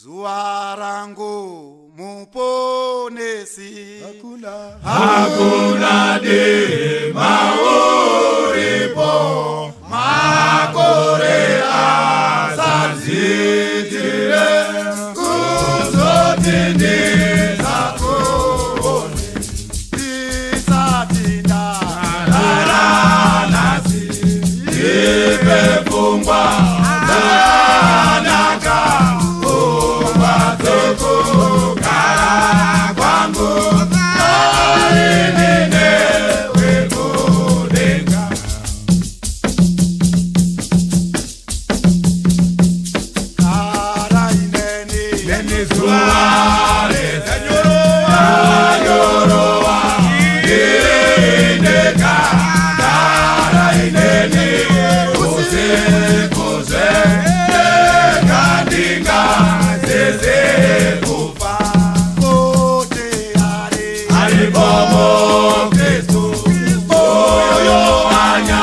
Zuwa rangu muponesi hakuna dema uripo makore azazitire kuzotini zakoni tisatinda naranasi ipefungwa zanaka ubatoko kara kwangu narinine wekudenga kara ineni neni suare ayoroa irindeka kara ineni kuse kuse kandinga zeze kufa kote alibomo Kristu oyo anya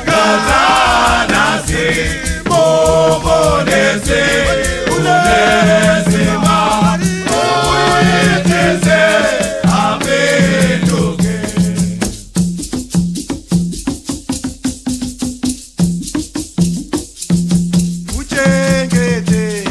gazanasi mobonese unezima uitese apenduke uchengete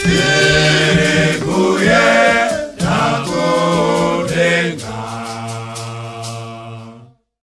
Yeah.